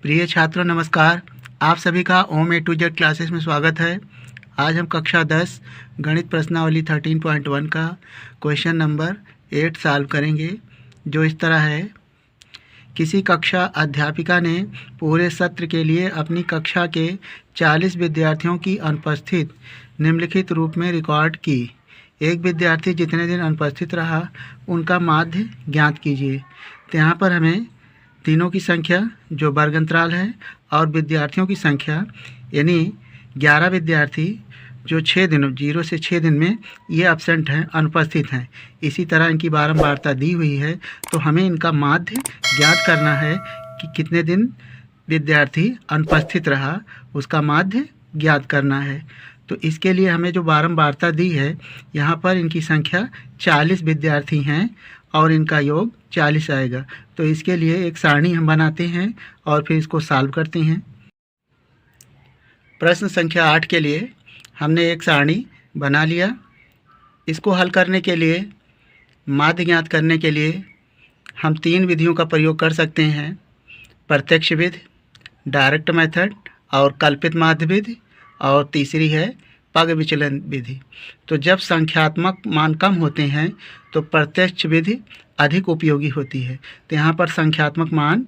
प्रिय छात्रों नमस्कार। आप सभी का ओम ए टू जेड क्लासेस में स्वागत है। आज हम कक्षा 10 गणित प्रश्नावली 13.1 का क्वेश्चन नंबर 8 सॉल्व करेंगे, जो इस तरह है। किसी कक्षा अध्यापिका ने पूरे सत्र के लिए अपनी कक्षा के 40 विद्यार्थियों की अनुपस्थित निम्नलिखित रूप में रिकॉर्ड की। एक विद्यार्थी जितने दिन अनुपस्थित रहा उनका माध्य ज्ञात कीजिए। तो यहाँ पर हमें दिनों की संख्या जो वर्ग अंतराल है और विद्यार्थियों की संख्या यानी 11 विद्यार्थी जो 6 दिनों 0 से 6 दिन में ये एब्सेंट हैं, अनुपस्थित हैं। इसी तरह इनकी बारंबारता दी हुई है, तो हमें इनका माध्य ज्ञात करना है कि कितने दिन विद्यार्थी अनुपस्थित रहा, उसका माध्य ज्ञात करना है। तो इसके लिए हमें जो बारंबारता दी है, यहाँ पर इनकी संख्या 40 विद्यार्थी हैं और इनका योग 40 आएगा। तो इसके लिए एक सारणी हम बनाते हैं और फिर इसको सॉल्व करते हैं। प्रश्न संख्या 8 के लिए हमने एक सारणी बना लिया। इसको हल करने के लिए, माध्य ज्ञात करने के लिए हम 3 विधियों का प्रयोग कर सकते हैं: प्रत्यक्ष विधि, डायरेक्ट मेथड और कल्पित माध्य विधि, और तीसरी है पग विचलन विधि। तो जब संख्यात्मक मान कम होते हैं तो प्रत्यक्ष विधि अधिक उपयोगी होती है। तो यहाँ पर संख्यात्मक मान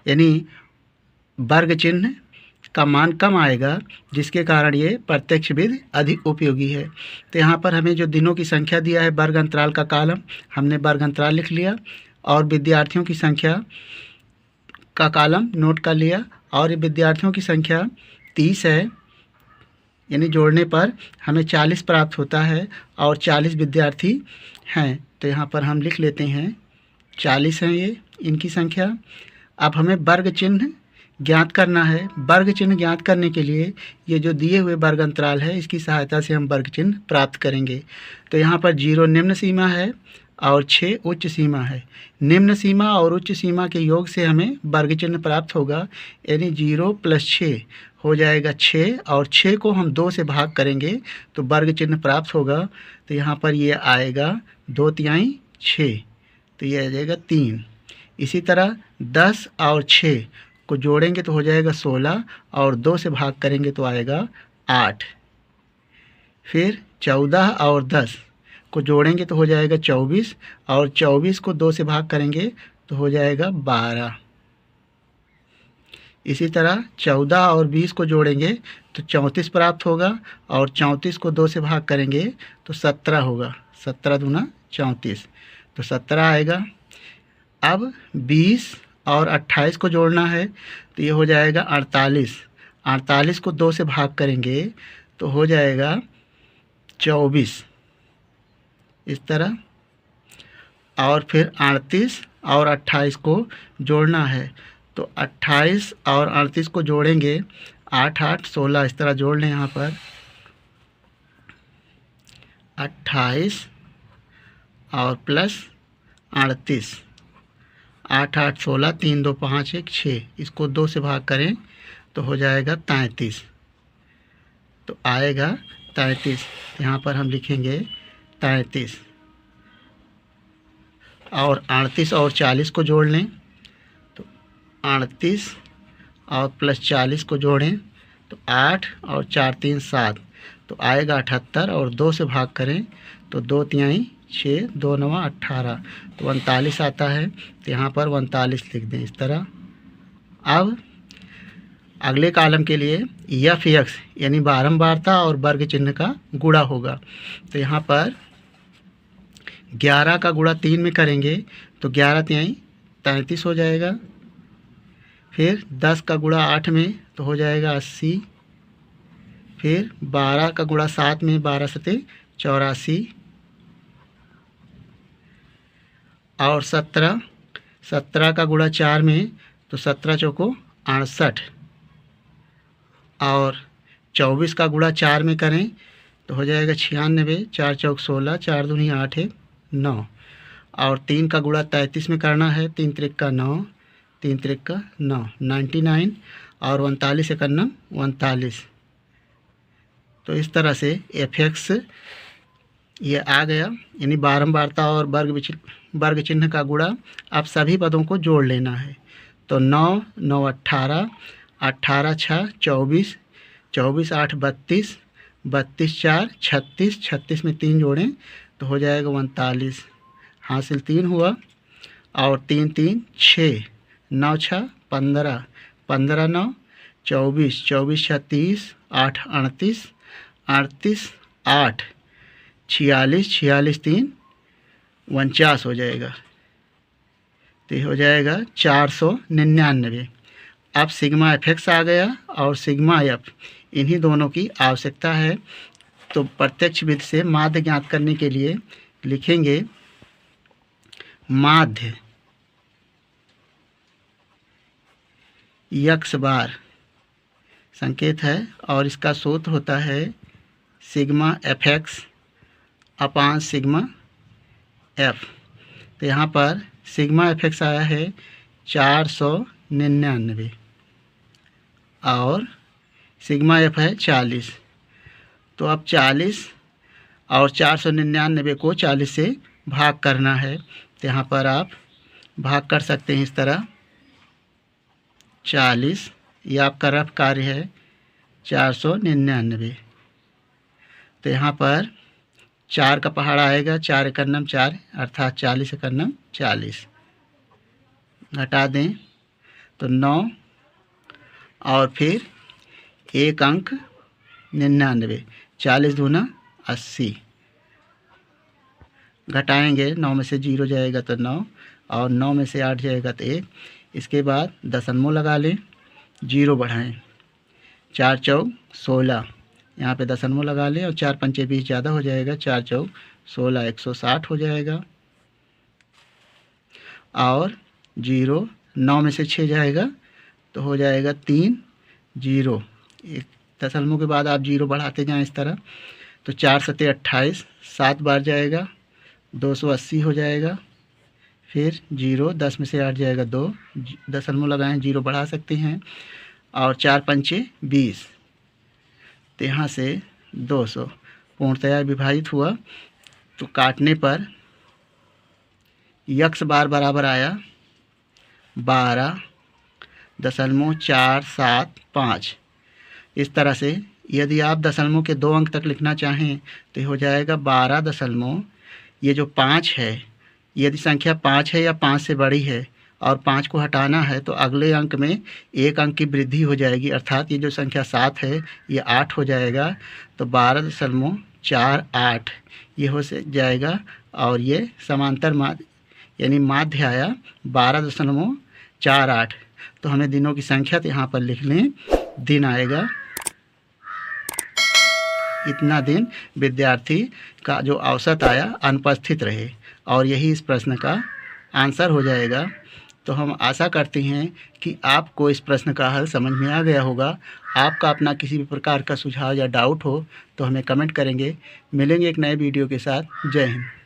यानी वर्ग चिन्ह का मान कम आएगा, जिसके कारण ये प्रत्यक्ष विधि अधिक उपयोगी है। तो यहाँ पर हमें जो दिनों की संख्या दिया है, वर्ग अंतराल का कॉलम हमने वर्ग अंतराल लिख लिया और विद्यार्थियों की संख्या का कॉलम नोट कर लिया। और ये विद्यार्थियों की संख्या 30 है, यानी जोड़ने पर हमें 40 प्राप्त होता है और 40 विद्यार्थी हैं। तो यहाँ पर हम लिख लेते हैं 40 हैं ये इनकी संख्या। अब हमें वर्ग चिन्ह ज्ञात करना है। वर्ग चिन्ह ज्ञात करने के लिए ये जो दिए हुए वर्ग अंतराल है, इसकी सहायता से हम वर्ग चिन्ह प्राप्त करेंगे। तो यहाँ पर 0 निम्न सीमा है और 6 उच्च सीमा है। निम्न सीमा और उच्च सीमा के योग से हमें वर्ग चिन्ह प्राप्त होगा, यानी 0 + 6 हो जाएगा 6, और 6 को हम 2 से भाग करेंगे तो वर्ग चिन्ह प्राप्त होगा। तो यहाँ पर ये आएगा 2/3 6, तो ये आ जाएगा 3। इसी तरह 10 और 6 को जोड़ेंगे तो हो जाएगा 16, और 2 से भाग करेंगे तो आएगा 8। फिर 14 और 10 को जोड़ेंगे तो हो जाएगा 24, और 24 को 2 से भाग करेंगे तो हो जाएगा 12। इसी तरह 14 और 20 को जोड़ेंगे तो 34 प्राप्त होगा, और 34 को 2 से भाग करेंगे तो 17 होगा। 17 दूना 34, तो 17 आएगा। अब 20 और 28 को जोड़ना है तो ये हो जाएगा 48। 48 को 2 से भाग करेंगे तो हो जाएगा 24, इस तरह। और फिर 38 और 28 को जोड़ना है तो 28 और 38 को जोड़ेंगे 8 8 16, इस तरह जोड़ लें। यहाँ पर 28 और प्लस 38, 8 8 16, 3 2 5 1 6, इसको 2 से भाग करें तो हो जाएगा 33, तो आएगा 33। यहाँ पर हम लिखेंगे 33। और 38 और 40 को जोड़ लें तो 38 और प्लस 40 को जोड़ें तो 8 और 4 3 7, तो आएगा 78, और 2 से भाग करें तो 2/3 6, 2 9 18, तो 39 आता है। तो यहाँ पर 39 लिख दें इस तरह। अब अगले कॉलम के लिए f(x) यानी बारंबारता और वर्ग चिन्ह का गुणा होगा। तो यहाँ पर 11 का गुणा 3 में करेंगे तो 11×3 33 हो जाएगा। फिर 10 का गुणा 8 में तो हो जाएगा 80। फिर 12 का गुणा 7 में 12 7 84, और 17 का गुणा 4 में तो 17 चौको 68, और 24 का गुणा 4 में करें तो हो जाएगा 96, 4 चौक 16, 4 दूनी 8 1 9, और 3 का गुणा 33 में करना है, 3 त्रिक 9, 3 त्रिक 9 99, और 39 1 9 39। तो इस तरह से f(x) ये आ गया, यानी बारंबारता और वर्ग चिन्ह का गुणा। अब सभी पदों को जोड़ लेना है। तो 9 9 18, 18 6 24, 24 8 32, 32 4 36, 36 में 3 जोड़ें तो हो जाएगा 39। हासिल 3 हुआ और 3 3 6, 9 6 15, 15 9 24, 24 6 30, 8 38, 38 8 46, 46 3 49 हो जाएगा। तो ये हो जाएगा 499। अब सिग्मा एफ आ गया और सिग्मा एफ, इन्हीं दोनों की आवश्यकता है। तो प्रत्यक्ष विधि से माध्य ज्ञात करने के लिए लिखेंगे माध्य यक्स बार संकेत है और इसका सूत्र होता है सिग्मा एफ एक्स अपान सिग्मा एफ। तो यहाँ पर सिग्मा एफ एक्स आया है 499 और सिग्मा एफ है 40। तो अब 40 और 499 को 40 से भाग करना है। तो यहाँ पर आप भाग कर सकते हैं इस तरह 40, ये आपका रफ कार्य है 499। तो यहाँ पर 4 का पहाड़ आएगा, 4 एकन्नम 4 अर्थात 40 एकन्नम 40, घटा दें तो 9 और फिर 1 अंक 99, 40 दूना 80, घटाएंगे 9 में से 0 जाएगा तो 9 और 9 में से 8 जाएगा तो 1। इसके बाद दशमलव लगा लें, 0 बढ़ाएं, 4 चौक 16, यहाँ पे दशमलव लगा लें और 4 पंचे 20 ज़्यादा हो जाएगा, 4 चौक 16 160 हो जाएगा और 0 9 में से 6 जाएगा तो हो जाएगा 3 0। एक दशमलव के बाद आप 0 बढ़ाते जाएं इस तरह। तो 4 सत्ते 28, 7 बार जाएगा 280 हो जाएगा। फिर 0 10 में से 8 जाएगा 2, दशमलव लगाएं, 0 बढ़ा सकते हैं और 4 पंचे 20। तो यहाँ से 200 पूर्णतया विभाजित हुआ। तो काटने पर यक्स बार बराबर आया 12.475। इस तरह से यदि आप दशमलव के 2 अंक तक लिखना चाहें तो हो जाएगा 12 ये जो 5 है, यदि संख्या 5 है या 5 से बड़ी है और 5 को हटाना है तो अगले अंक में 1 अंक की वृद्धि हो जाएगी, अर्थात ये जो संख्या 7 है ये 8 हो जाएगा। तो 12.48 ये हो जाएगा और ये समांतर माध्य यानी माध्य आया 12.48। तो हमें दिनों की संख्या तो यहाँ पर लिख लें, दिन आएगा इतना दिन विद्यार्थी का जो औसत आया अनुपस्थित रहे और यही इस प्रश्न का आंसर हो जाएगा। तो हम आशा करते हैं कि आपको इस प्रश्न का हल समझ में आ गया होगा। आपका अपना किसी भी प्रकार का सुझाव या डाउट हो तो हमें कमेंट करेंगे। मिलेंगे एक नए वीडियो के साथ। जय हिंद।